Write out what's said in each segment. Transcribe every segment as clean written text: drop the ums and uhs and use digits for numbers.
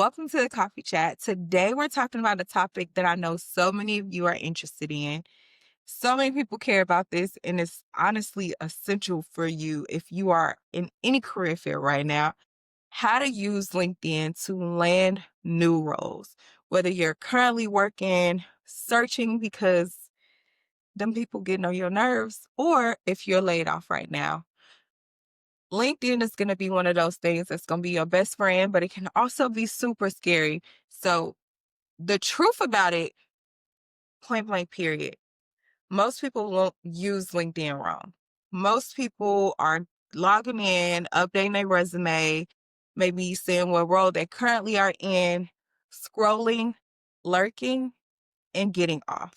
welcome to the Coffee Chat. Today we're talking about a topic that I know so many of you are interested in. So many people care about this, and it's honestly essential for you if you are in any career field right now. How to use LinkedIn to land new roles, whether you're currently working, searching because them people getting on your nerves, or if you're laid off right now. LinkedIn is going to be one of those things that's going to be your best friend, but it can also be super scary. So, the truth about it, point blank, period, most people won't use LinkedIn wrong. Most people are logging in, updating their resume, maybe seeing what role they currently are in, scrolling, lurking, and getting off.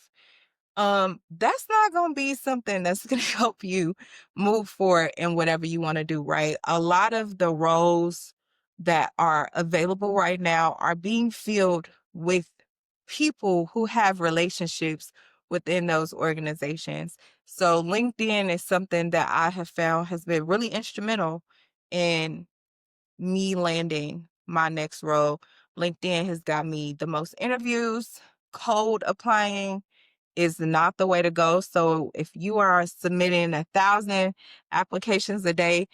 That's not going to be something that's going to help you move forward in whatever you want to do, right? A lot of the roles that are available right now are being filled with people who have relationships within those organizations. So LinkedIn is something that I have found has been really instrumental in me landing my next role. LinkedIn has got me the most interviews, cold applying is not the way to go. So if you are submitting 1,000 applications a day,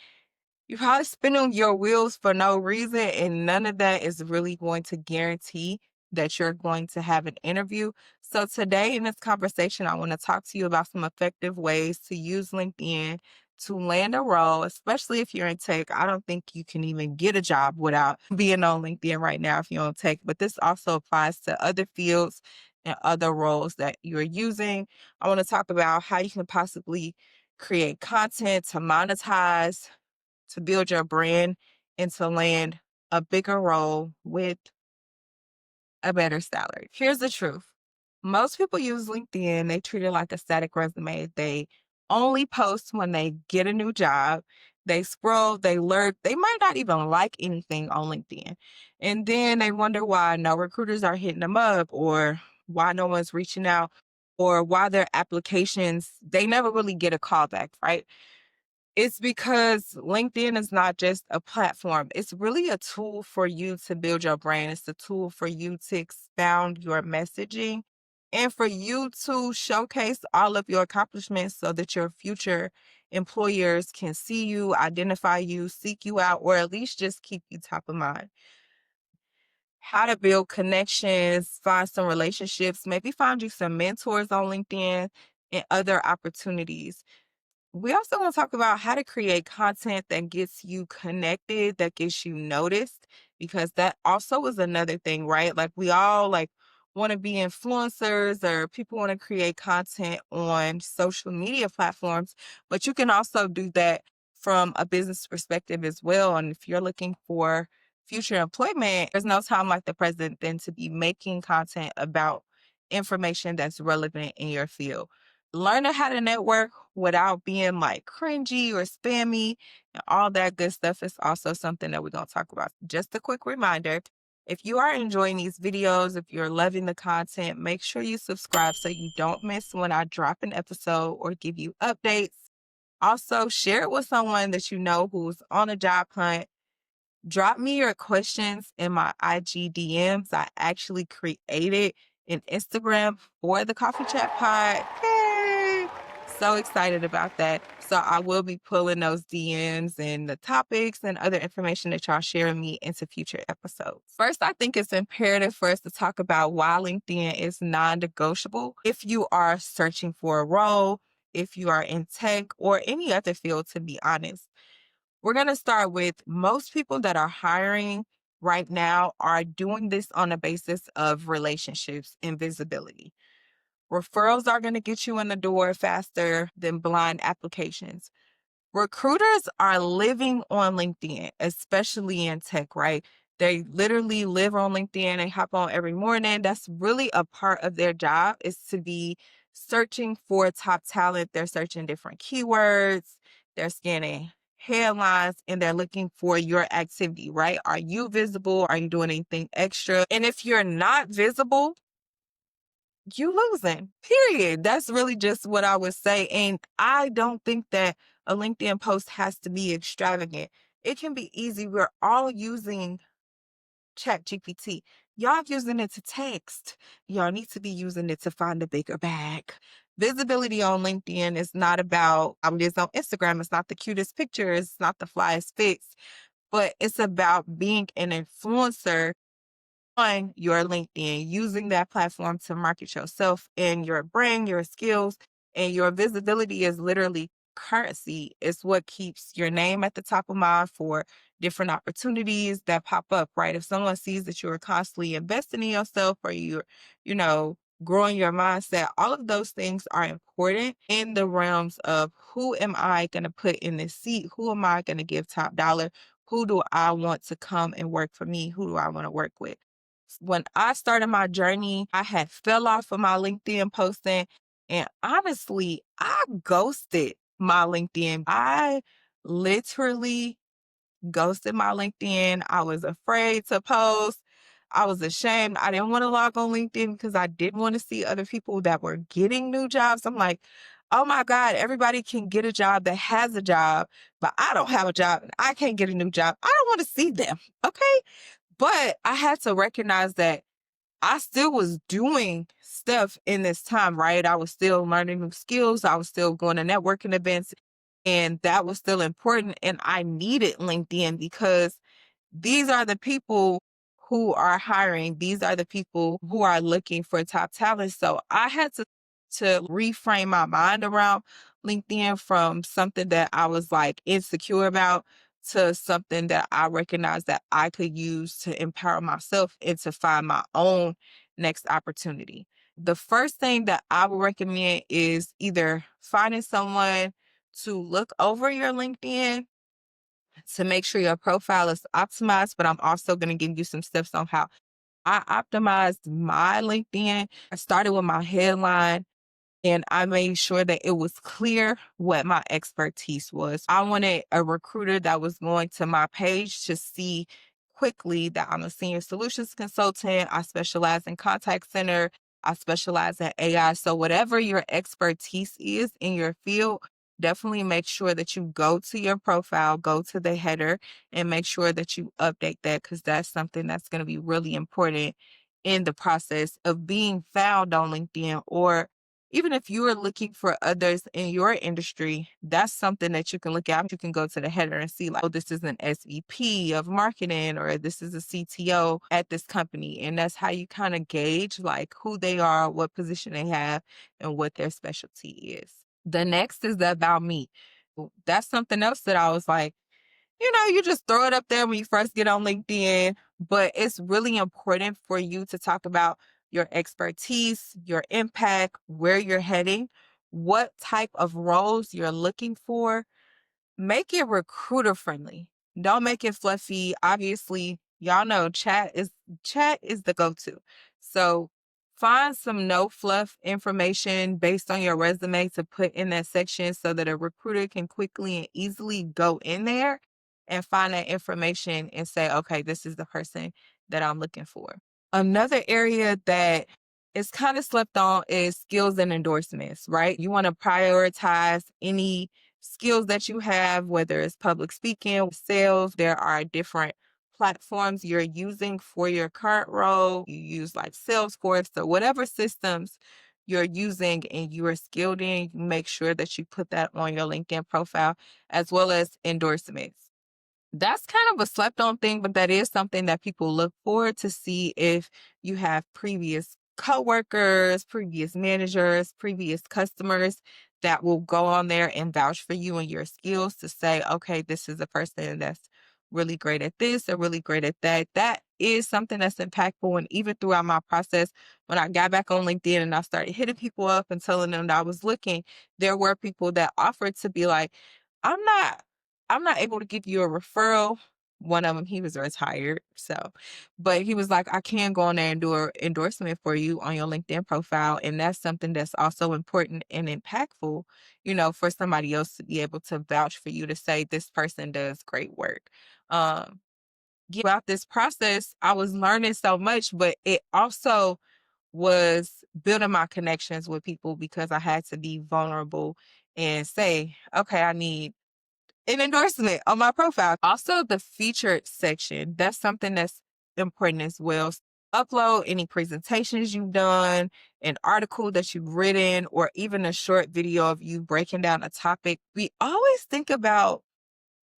you're probably spinning your wheels for no reason, and none of that is really going to guarantee that you're going to have an interview. So today in this conversation, I want to talk to you about some effective ways to use LinkedIn to land a role, especially if you're in tech. I don't think you can even get a job without being on LinkedIn right now if you're on tech, but this also applies to other fields and other roles that you're using. I want to talk about how you can possibly create content to monetize, to build your brand, and to land a bigger role with a better salary. Here's the truth. Most people use LinkedIn, they treat it like a static resume. They only post when they get a new job. They scroll, they lurk, they might not even like anything on LinkedIn. And then they wonder why no recruiters are hitting them up, or why no one's reaching out, or why their applications, they never really get a call back, right? It's because LinkedIn is not just a platform. It's really a tool for you to build your brand. It's a tool for you to expound your messaging and for you to showcase all of your accomplishments so that your future employers can see you, identify you, seek you out, or at least just keep you top of mind. How to build connections, find some relationships, maybe find you some mentors on LinkedIn and other opportunities. We also want to talk about how to create content that gets you connected, that gets you noticed, because that also is another thing, right? Like we all want to be influencers, or people want to create content on social media platforms, but you can also do that from a business perspective as well. And if you're looking for future employment, there's no time like the present than to be making content about information that's relevant in your field. Learning how to network without being like cringy or spammy and all that good stuff is also something that we're going to talk about. Just a quick reminder, if you are enjoying these videos, if you're loving the content, make sure you subscribe so you don't miss when I drop an episode or give you updates. Also, share it with someone that you know who's on a job hunt. Drop me your questions in my IG DMs. I actually created an Instagram for the Coffee Chat Pod. Yay! So excited about that. So I will be pulling those DMs and the topics and other information that y'all share with me into future episodes. First, I think it's imperative for us to talk about why LinkedIn is non-negotiable. If you are searching for a role, if you are in tech or any other field, to be honest. We're going to start with most people that are hiring right now are doing this on the basis of relationships and visibility. Referrals are going to get you in the door faster than blind applications. Recruiters are living on LinkedIn, especially in tech, right? They literally live on LinkedIn. They hop on every morning. That's really a part of their job, is to be searching for top talent. They're searching different keywords. They're scanning headlines, and they're looking for your activity, right? Are you visible? Are you doing anything extra? And if you're not visible, you losing, period. That's really just what I would say. And I don't think that a LinkedIn post has to be extravagant. It can be easy. We're all using Chat GPT. Y'all using it to text. Y'all need to be using it to find a bigger bag. Visibility on LinkedIn is not about it is on Instagram. It's not the cutest pictures, it's not the flyest fits, but it's about being an influencer on your LinkedIn, using that platform to market yourself and your brand, your skills, and your visibility is literally currency. It's what keeps your name at the top of mind for different opportunities that pop up, right? If someone sees that you're constantly investing in yourself or you're, you know, growing your mindset, all of those things are important in the realms of who am I going to put in this seat? Who am I going to give top dollar? Who do I want to come and work for me? Who do I want to work with? When I started my journey, I had fell off of my LinkedIn posting. And honestly, I ghosted my LinkedIn. I literally ghosted my LinkedIn. I was afraid to post. I was ashamed. I didn't want to log on LinkedIn because I didn't want to see other people that were getting new jobs. I'm like, oh my God, everybody can get a job that has a job, but I don't have a job and I can't get a new job. I don't want to see them. Okay. But I had to recognize that I still was doing stuff in this time, right? I was still learning new skills. I was still going to networking events, and that was still important. And I needed LinkedIn because these are the people who are hiring. These are the people who are looking for top talent. So I had to reframe my mind around LinkedIn from something that I was like insecure about to something that I recognized that I could use to empower myself and to find my own next opportunity. The first thing that I would recommend is either finding someone to look over your LinkedIn to make sure your profile is optimized, but I'm also going to give you some steps on how I optimized my LinkedIn. I started with my headline and I made sure that it was clear what my expertise was. I wanted a recruiter that was going to my page to see quickly that I'm a senior solutions consultant. I specialize in contact center. I specialize in AI. So whatever your expertise is in your field, definitely make sure that you go to your profile, go to the header, and make sure that you update that because that's something that's going to be really important in the process of being found on LinkedIn, or even if you are looking for others in your industry, that's something that you can look at. You can go to the header and see, like, oh, this is an SVP of marketing, or this is a CTO at this company. And that's how you kind of gauge like who they are, what position they have, and what their specialty is. The next is the about me. That's something else that I was like, you just throw it up there when you first get on LinkedIn, but it's really important for you to talk about your expertise, your impact, where you're heading, what type of roles you're looking for. Make it recruiter friendly. Don't make it fluffy. Obviously, y'all know chat is the go-to. So find some no fluff information based on your resume to put in that section so that a recruiter can quickly and easily go in there and find that information and say, okay, this is the person that I'm looking for. Another area that is kind of slept on is skills and endorsements, right? You want to prioritize any skills that you have, whether it's public speaking, sales. There are different platforms you're using for your current role. You use like Salesforce or whatever systems you're using and you are skilled in, make sure that you put that on your LinkedIn profile, as well as endorsements. That's kind of a slept on thing, but that is something that people look for to see if you have previous coworkers, previous managers, previous customers that will go on there and vouch for you and your skills to say, okay, this is a person that's really great at this or really great at that. That is something that's impactful. And even throughout my process, when I got back on LinkedIn and I started hitting people up and telling them that I was looking, there were people that offered to be like, I'm not I'm not able to give you a referral. One of them, he was retired. So, but he was like, I can go on there and do an endorsement for you on your LinkedIn profile. And that's something that's also important and impactful, for somebody else to be able to vouch for you to say this person does great work. Um, Throughout this process, I was learning so much, but it also was building my connections with people because I had to be vulnerable and say, okay, I need an endorsement on my profile. Also, the featured section. That's something that's important as well. Upload any presentations you've done, an article that you've written, or even a short video of you breaking down a topic. We always think about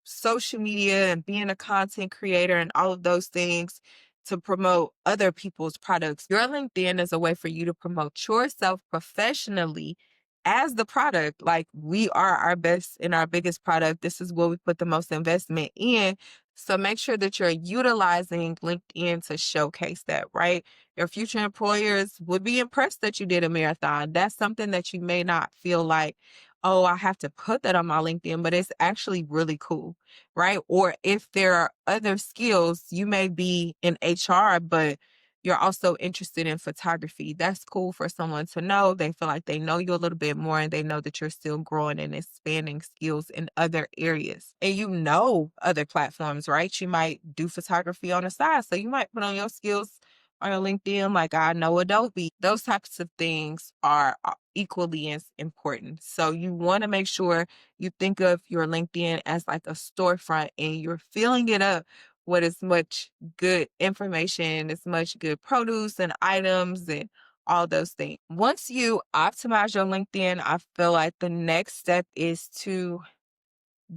social media and being a content creator and all of those things to promote other people's products. Your LinkedIn is a way for you to promote yourself professionally as the product. Like, we are our best and our biggest product. This is what we put the most investment in. So make sure that you're utilizing LinkedIn to showcase that, right? Your future employers would be impressed that you did a marathon. That's something that you may not feel like, oh, I have to put that on my LinkedIn, but it's actually really cool, right? Or if there are other skills, you may be in HR, but you're also interested in photography. That's cool for someone to know. They feel like they know you a little bit more and they know that you're still growing and expanding skills in other areas. And you know other platforms, right? You might do photography on the side. So you might put on your skills on your LinkedIn, like, I know Adobe. Those types of things are equally as important. So you want to make sure you think of your LinkedIn as like a storefront and you're filling it up with as much good information, as much good produce and items and all those things. Once you optimize your LinkedIn, I feel like the next step is to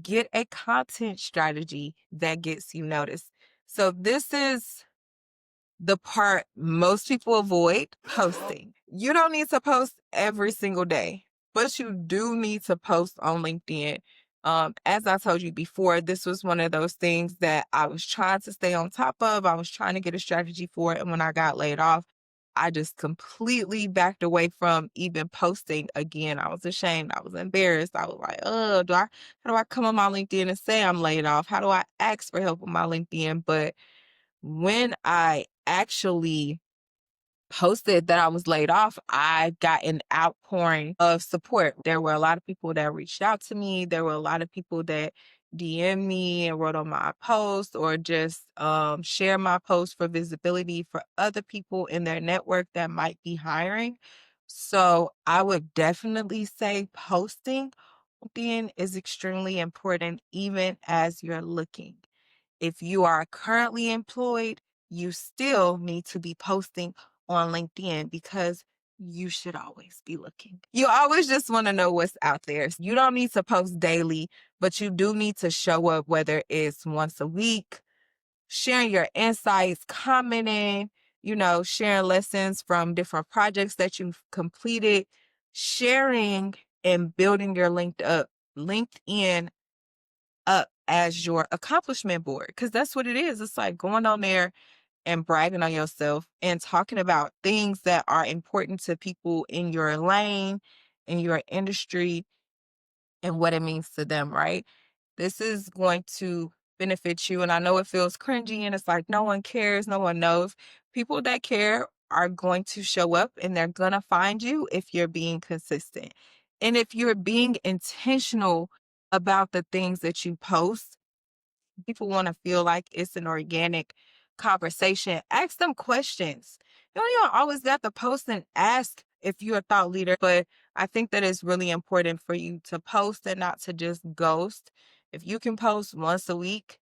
get a content strategy that gets you noticed. So this is the part most people avoid: posting. You don't need to post every single day, but you do need to post on LinkedIn. As I told you before, this was one of those things that I was trying to stay on top of. I was trying to get a strategy for it. And when I got laid off, I just completely backed away from even posting again. I was ashamed. I was embarrassed. I was like, oh, how do I come on my LinkedIn and say I'm laid off? How do I ask for help on my LinkedIn? But when I actually posted that I was laid off, I got an outpouring of support. There were a lot of people that reached out to me. There were a lot of people that DM'd me and wrote on my post, or just share my post for visibility for other people in their network that might be hiring. So I would definitely say posting then is extremely important, even as you're looking. If you are currently employed, you still need to be posting on LinkedIn because you should always be looking. You always just want to know what's out there. You don't need to post daily, but you do need to show up, whether it's once a week, sharing your insights, commenting, sharing lessons from different projects that you've completed, sharing and building your LinkedIn up as your accomplishment board, because that's what it is. It's like going on there and bragging on yourself and talking about things that are important to people in your lane, in your industry, and what it means to them, right? This is going to benefit you. And I know it feels cringy and it's like no one cares, no one knows. People that care are going to show up and they're going to find you if you're being consistent. And if you're being intentional about the things that you post, people want to feel like it's an organic conversation. Ask them questions. You don't always got to post and ask if you're a thought leader, but I think that it's really important for you to post and not to just ghost. If you can post once a week,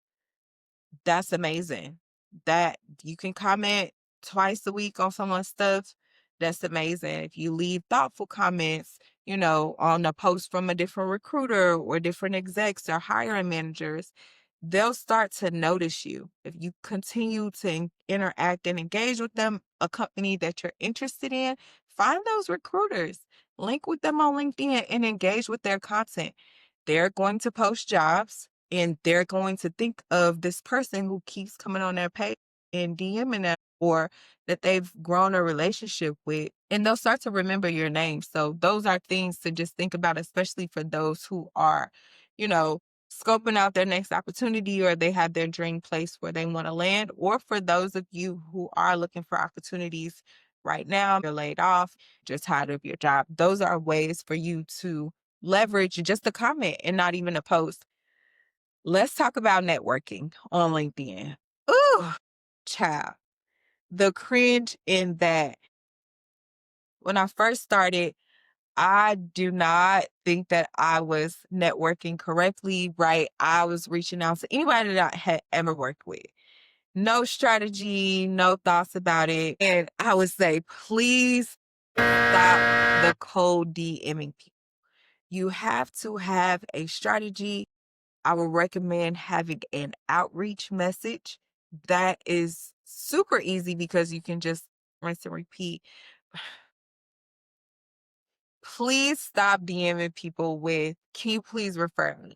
that's amazing. That you can comment twice a week on someone's stuff, that's amazing. If you leave thoughtful comments, on a post from a different recruiter or different execs or hiring managers, they'll start to notice you. If you continue to interact and engage with them, a company that you're interested in, find those recruiters, link with them on LinkedIn and engage with their content. They're going to post jobs and they're going to think of this person who keeps coming on their page and DMing them, or that they've grown a relationship with, and they'll start to remember your name. So those are things to just think about, especially for those who are, you know, scoping out their next opportunity, or they have their dream place where they want to land, or for those of you who are looking for opportunities right now, you're laid off, you're tired of your job. Those are ways for you to leverage just a comment and not even a post. Let's talk about networking on LinkedIn. Ooh, child. The cringe in that. When I first started, I do not think that I was networking correctly, right? I was reaching out to anybody that I had ever worked with. no strategy, no thoughts about it. And I would say, please stop the cold DMing people. You have to have a strategy. I would recommend having an outreach message. That is super easy because you can just rinse and repeat. Please stop DMing people with, can you please refer me?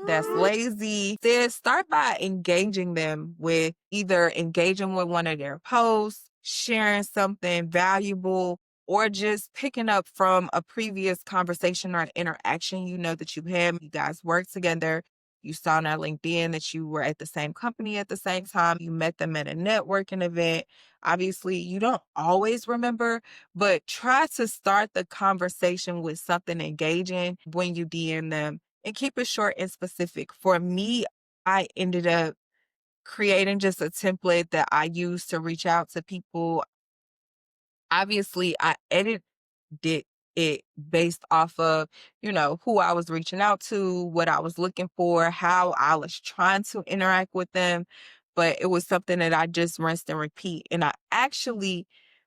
That's lazy. Then start by engaging them with either engaging with one of their posts, sharing something valuable, or just picking up from a previous conversation or interaction you know that you had. You guys work together. You saw on their LinkedIn that you were at the same company at the same time. You met them at a networking event. Obviously, you don't always remember, but try to start the conversation with something engaging when you DM them and keep it short and specific. For me, I ended up creating just a template that I use to reach out to people. Obviously, I edited it based off of, who I was reaching out to, what I was looking for, how I was trying to interact with them. But it was something that I just rinsed and repeat. And I actually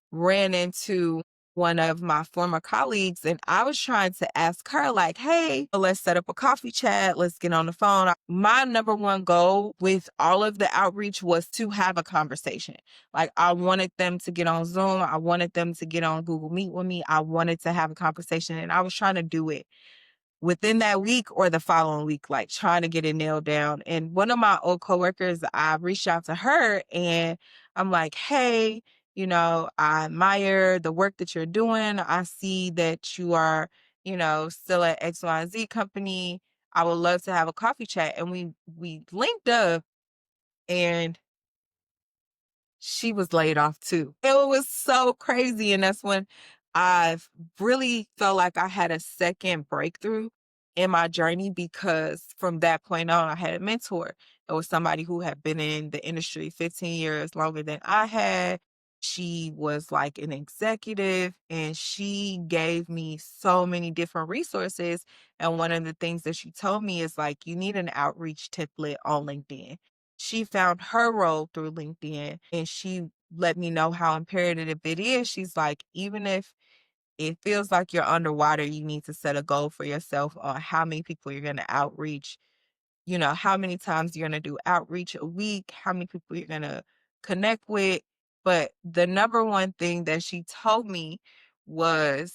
ran into one of my former colleagues and I was trying to ask her, like, hey, let's set up a coffee chat. Let's get on the phone. My number one goal with all of the outreach was to have a conversation. Like, I wanted them to get on Zoom. I wanted them to get on Google Meet with me. I wanted to have a conversation and I was trying to do it within that week or the following week, like trying to get it nailed down. And one of my old coworkers, I reached out to her and I'm like, hey, I admire the work that you're doing. I see that you are, still at XYZ company. I would love to have a coffee chat. And we linked up and she was laid off too. It was so crazy. And that's when I really felt like I had a second breakthrough in my journey because from that point on, I had a mentor. It was somebody who had been in the industry 15 years longer than I had. She was like an executive and she gave me so many different resources. And one of the things that she told me is like, you need an outreach template on LinkedIn. She found her role through LinkedIn and she let me know how imperative it is. She's like, even if it feels like you're underwater, you need to set a goal for yourself on how many people you're going to outreach, how many times you're going to do outreach a week, how many people you're going to connect with. But the number one thing that she told me was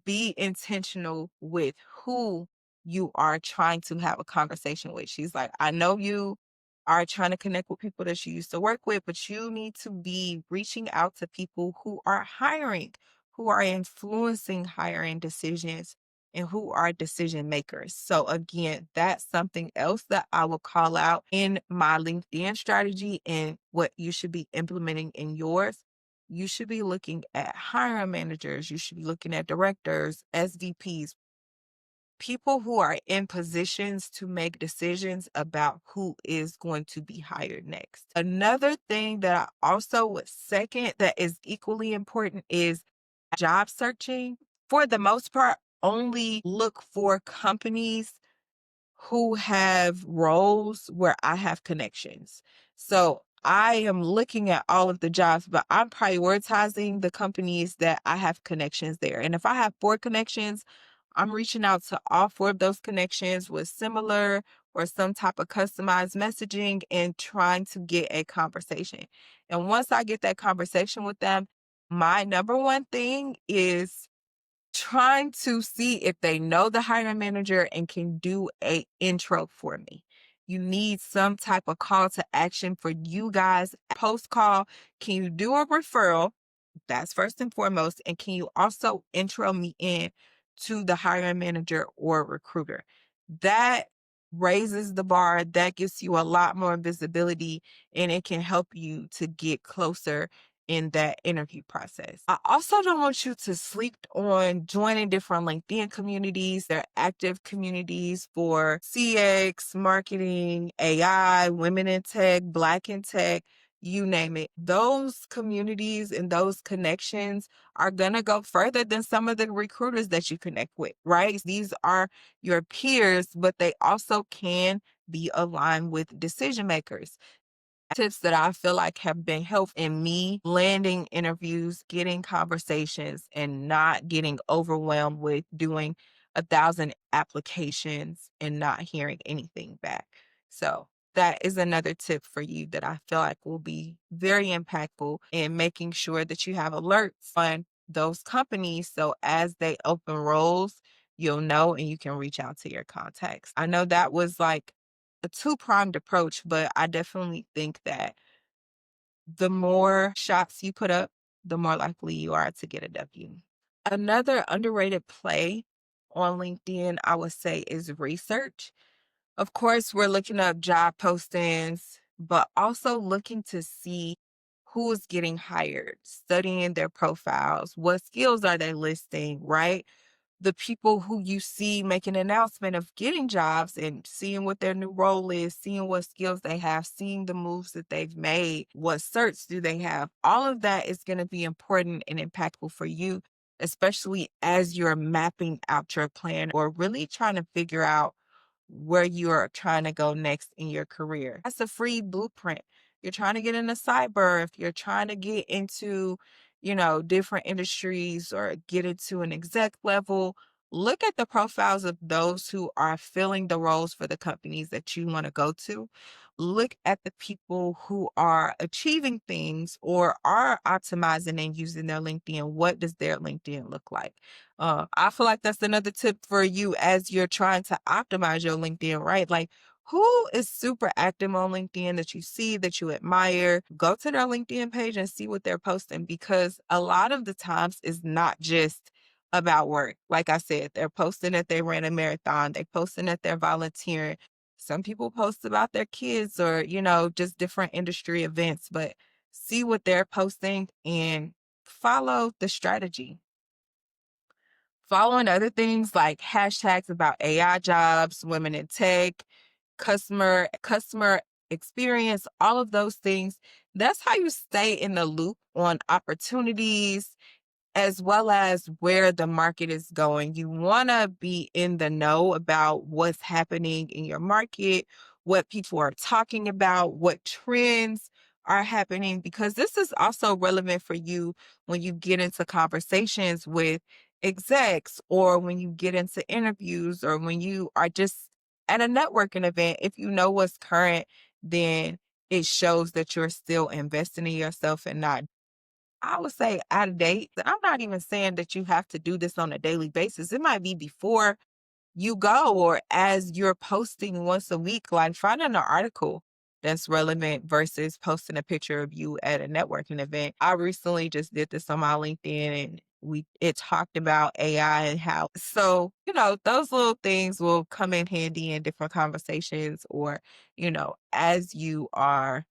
be intentional with who you are trying to have a conversation with. She's like, I know you are trying to connect with people that you used to work with, but you need to be reaching out to people who are hiring, who are influencing hiring decisions, and who are decision makers. So, again, that's something else that I will call out in my LinkedIn strategy and what you should be implementing in yours. You should be looking at hiring managers. You should be looking at directors, SVPs, people who are in positions to make decisions about who is going to be hired next. Another thing that I also would second that is equally important is job searching. For the most part, only look for companies who have roles where I have connections. So I am looking at all of the jobs, but I'm prioritizing the companies that I have connections there. And if I have 4 connections, I'm reaching out to all 4 of those connections with similar or some type of customized messaging and trying to get a conversation. And once I get that conversation with them, my number one thing is trying to see if they know the hiring manager and can do a intro for me. You need some type of call to action for you guys. Post call, can you do a referral? That's first and foremost. And can you also intro me in to the hiring manager or recruiter? That raises the bar. That gives you a lot more visibility and it can help you to get closer in that interview process. I also don't want you to sleep on joining different LinkedIn communities. They're active communities for CX, marketing, AI, women in tech, Black in tech, you name it. Those communities and those connections are going to go further than some of the recruiters that you connect with, right? These are your peers, but they also can be aligned with decision makers. tips that I feel like have been helpful in me landing interviews, getting conversations, and not getting overwhelmed with doing 1,000 applications and not hearing anything back. So that is another tip for you that I feel like will be very impactful in making sure that you have alerts on those companies. So as they open roles, you'll know and you can reach out to your contacts. I know that was like a two-pronged approach, but I definitely think that the more shots you put up, the more likely you are to get a W. Another underrated play on LinkedIn, I would say, is research. Of course, we're looking up job postings, but also looking to see who is getting hired, studying their profiles, what skills are they listing, right? The people who you see make an announcement of getting jobs and seeing what their new role is, seeing what skills they have, seeing the moves that they've made, what certs do they have. All of that is going to be important and impactful for you, especially as you're mapping out your plan or really trying to figure out where you're trying to go next in your career. That's a free blueprint. You're trying to get into cyber, if you're trying to get into, different industries or get into an exec level, look at the profiles of those who are filling the roles for the companies that you want to go to. Look at the people who are achieving things or are optimizing and using their LinkedIn. What does their LinkedIn look like? I feel like that's another tip for you as you're trying to optimize your LinkedIn, right? Like, who is super active on LinkedIn that you see, that you admire? Go to their LinkedIn page and see what they're posting because a lot of the times it's not just about work. Like I said, they're posting that they ran a marathon, they posting that they're volunteering. Some people post about their kids or, just different industry events, but see what they're posting and follow the strategy. Following other things like hashtags about AI jobs, women in tech, customer experience, all of those things. That's how you stay in the loop on opportunities as well as where the market is going. You want to be in the know about what's happening in your market, what people are talking about, what trends are happening, because this is also relevant for you when you get into conversations with execs or when you get into interviews or when you are just at a networking event. If you know what's current, then it shows that you're still investing in yourself and not, I would say, out of date. I'm not even saying that you have to do this on a daily basis. It might be before you go or as you're posting once a week, like find an article that's relevant versus posting a picture of you at a networking event. I recently just did this on my LinkedIn and it talked about AI and how, so, those little things will come in handy in different conversations or, as you are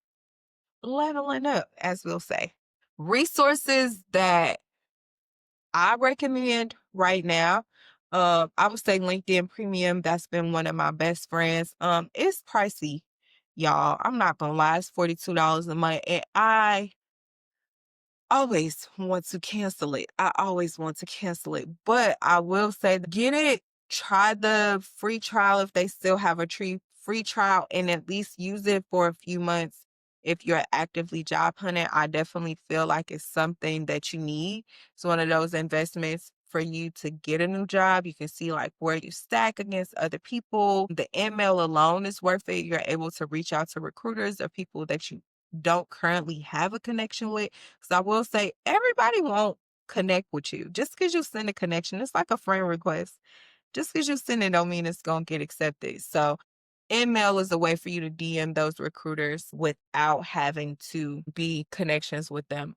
leveling up, as we'll say. Resources that I recommend right now, I would say LinkedIn Premium. That's been one of my best friends. It's pricey, y'all. I'm not gonna lie, it's $42 a month, and I always want to cancel it. I always want to cancel it. But I will say get it, try the free trial if they still have a free trial and at least use it for a few months. If you're actively job hunting, I definitely feel like it's something that you need. It's one of those investments for you to get a new job. You can see like where you stack against other people. The email alone is worth it. You're able to reach out to recruiters or people that you don't currently have a connection with. So I will say everybody won't connect with you. Just because you send a connection, it's like a friend request. Just because you send it don't mean it's going to get accepted. So email is a way for you to DM those recruiters without having to be connections with them.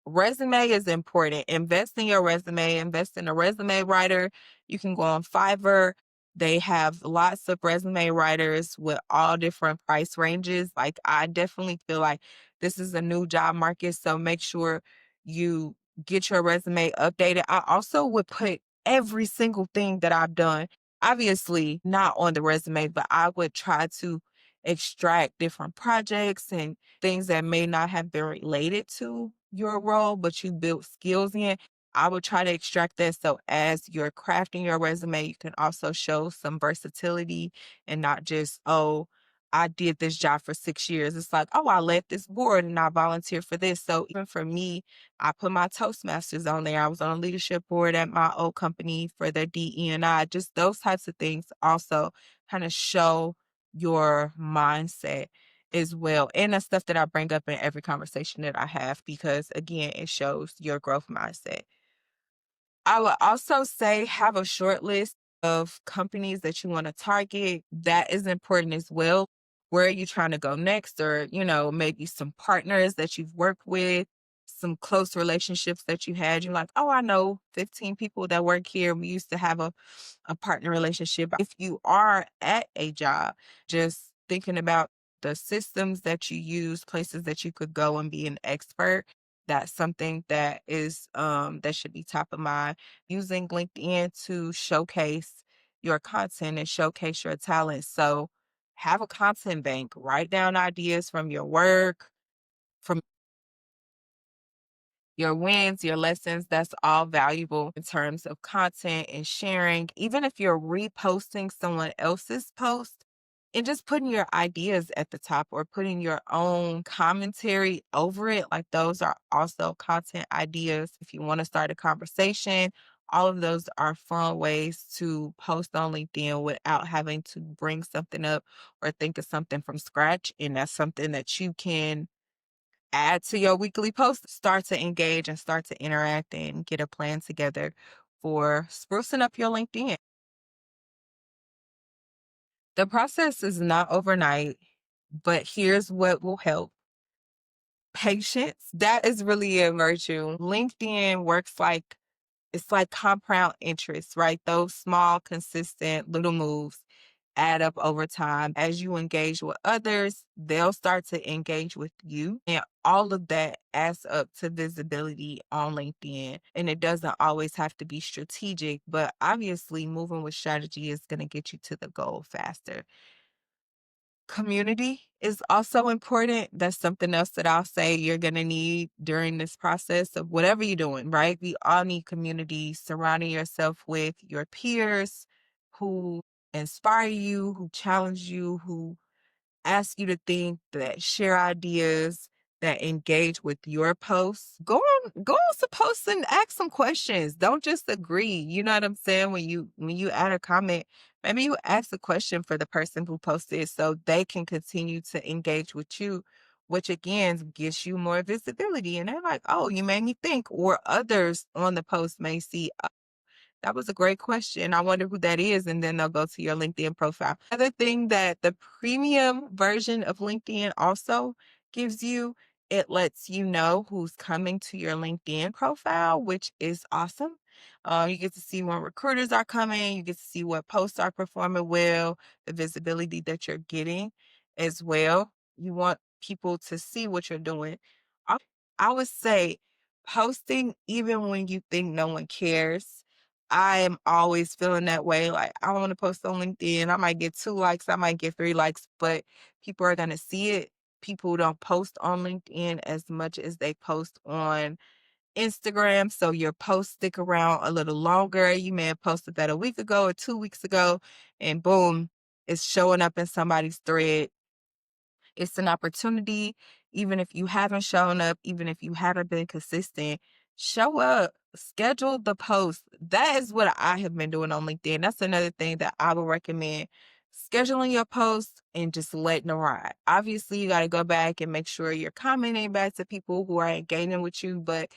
Resume is important. Invest in your resume, invest in a resume writer. You can go on Fiverr. They have lots of resume writers with all different price ranges. Like, I definitely feel like this is a new job market. So make sure you get your resume updated. I also would put every single thing that I've done, obviously not on the resume, but I would try to extract different projects and things that may not have been related to your role, but you built skills in. I would try to extract that. So as you're crafting your resume, you can also show some versatility and not just, oh, I did this job for 6 years. It's like, oh, I led this board and I volunteered for this. So even for me, I put my Toastmasters on there. I was on a leadership board at my old company for their DE&I. Just those types of things also kind of show your mindset as well. And that's stuff that I bring up in every conversation that I have because, again, it shows your growth mindset. I would also say have a short list of companies that you want to target. That is important as well. Where are you trying to go next? Or, maybe some partners that you've worked with, some close relationships that you had. You're like, oh, I know 15 people that work here. We used to have a partner relationship. If you are at a job, just thinking about the systems that you use, places that you could go and be an expert, that's something that is that should be top of mind. Using LinkedIn to showcase your content and showcase your talent. So have a content bank, write down ideas from your work, from your wins, your lessons. That's all valuable in terms of content and sharing. Even if you're reposting someone else's post and just putting your ideas at the top or putting your own commentary over it, like those are also content ideas. If you want to start a conversation, all of those are fun ways to post on LinkedIn without having to bring something up or think of something from scratch. And that's something that you can add to your weekly post, start to engage and start to interact and get a plan together for sprucing up your LinkedIn. The process is not overnight, but here's what will help. Patience, that is really a virtue. LinkedIn works like it's like compound interest, right? Those small, consistent little moves add up over time. As you engage with others, they'll start to engage with you. And all of that adds up to visibility on LinkedIn. And it doesn't always have to be strategic, but obviously, moving with strategy is going to get you to the goal faster. Community is also important. That's something else that I'll say you're going to need during this process of whatever you're doing, right? We all need community, surrounding yourself with your peers who inspire you, who challenge you, who ask you to think, that share ideas, that engage with your posts. Go on some posts and ask some questions. Don't just agree. You know what I'm saying? When you add a comment, maybe you ask a question for the person who posted so they can continue to engage with you, which again gives you more visibility. And they're like, oh, you made me think. Or others on the post may see, that was a great question. I wonder who that is. And then they'll go to your LinkedIn profile. Other thing that the premium version of LinkedIn also gives you, it lets you know who's coming to your LinkedIn profile, which is awesome. You get to see when recruiters are coming. You get to see what posts are performing well, the visibility that you're getting as well. You want people to see what you're doing. I I would say posting even when you think no one cares. I am always feeling that way. Like, I want to post on LinkedIn. I might get 2 likes, I might get 3 likes, but people are going to see it. People don't post on LinkedIn as much as they post on Instagram. So your posts stick around a little longer. You may have posted that a week ago or 2 weeks ago, and boom, it's showing up in somebody's thread. It's an opportunity, even if you haven't shown up, even if you haven't been consistent, show up, schedule the post. That is what I have been doing on LinkedIn. That's another thing that I would recommend. Scheduling your posts and just letting it ride. Obviously, you got to go back and make sure you're commenting back to people who are engaging with you. But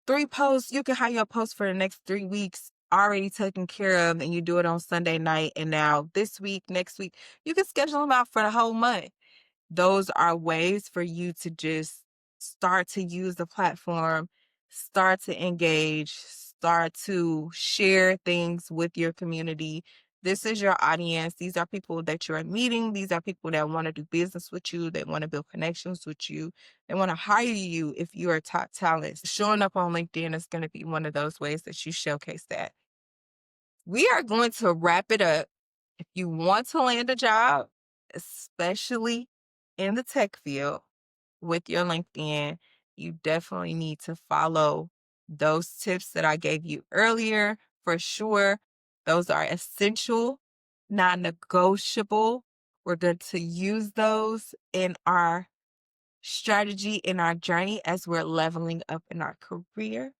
3 posts, you can have your post for the next 3 weeks already taken care of, and you do it on Sunday night. And now this week, next week, you can schedule them out for the whole month. Those are ways for you to just start to use the platform, start to engage, start to share things with your community. This is your audience. These are people that you're meeting. These are people that want to do business with you. They want to build connections with you. They want to hire you if you are top talent. Showing up on LinkedIn is going to be one of those ways that you showcase that. We are going to wrap it up. If you want to land a job, especially in the tech field with your LinkedIn, you definitely need to follow those tips that I gave you earlier for sure. Those are essential, non negotiable We're going to use those in our strategy in our journey as we're leveling up in our career.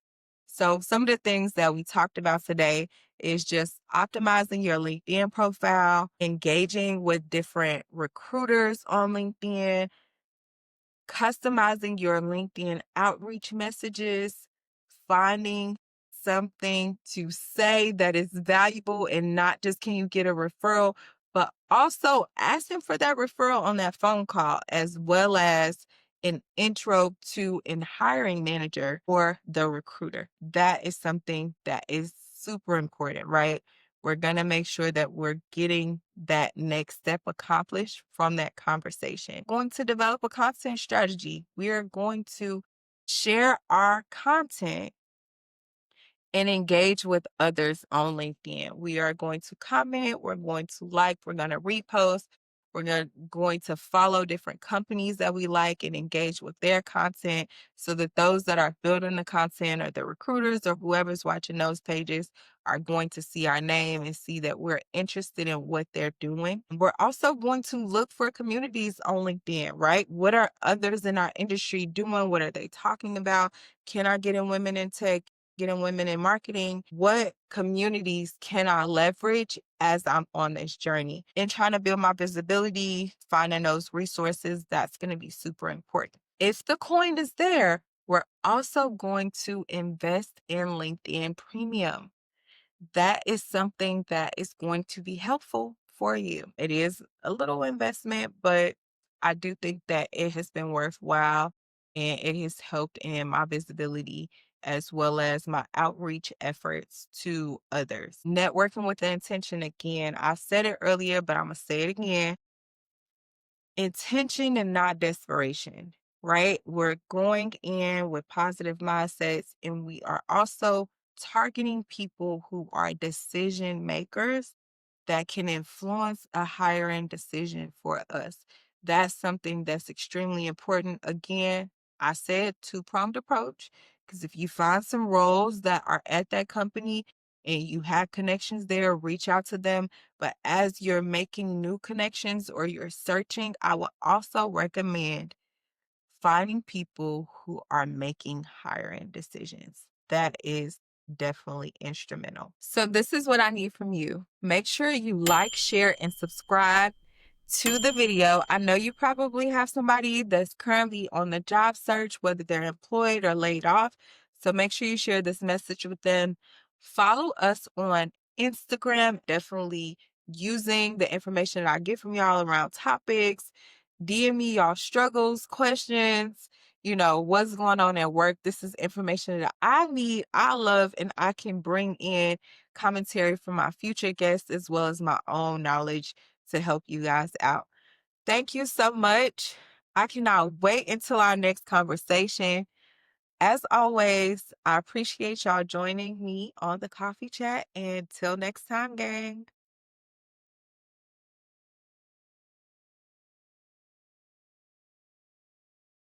So, some of the things that we talked about today is just optimizing your LinkedIn profile, engaging with different recruiters on LinkedIn, customizing your LinkedIn outreach messages, finding something to say that is valuable and not just can you get a referral, but also asking for that referral on that phone call, as well as an intro to an hiring manager or the recruiter. That is something that is super important, right? We're going to make sure that we're getting that next step accomplished from that conversation. Going to develop a content strategy. We are going to share our content and engage with others on LinkedIn. We are going to comment, we're going to like, we're going to repost, going to follow different companies that we like and engage with their content so that those that are building the content or the recruiters or whoever's watching those pages are going to see our name and see that we're interested in what they're doing. We're also going to look for communities on LinkedIn, right? What are others in our industry doing? What are they talking about? Can I get in women in tech? Getting women in marketing, what communities can I leverage as I'm on this journey and trying to build my visibility, finding those resources, that's going to be super important. If the coin is there, we're also going to invest in LinkedIn Premium. That is something that is going to be helpful for you. It is a little investment, but I do think that it has been worthwhile and it has helped in my visibility as well as my outreach efforts to others. Networking with the intention again. I said it earlier, but I'm going to say it again. Intention and not desperation, right? We're going in with positive mindsets and we are also targeting people who are decision makers that can influence a hiring decision for us. That's something that's extremely important. Again, I said two-pronged approach because if you find some roles that are at that company and you have connections there, reach out to them. But as you're making new connections or you're searching, I would also recommend finding people who are making hiring decisions. That is definitely instrumental. So, this is what I need from you. Make sure you like, share, and subscribe to the video. I know you probably have somebody that's currently on the job search, whether they're employed or laid off. So, make sure you share this message with them. Follow us on Instagram, definitely using the information that I get from y'all around topics. DM me y'all struggles, questions, what's going on at work. This is information that I need, I love, and I can bring in commentary from my future guests as well as my own knowledge to help you guys out. Thank you so much. I cannot wait until our next conversation. As always, I appreciate y'all joining me on the coffee chat. And till next time, gang.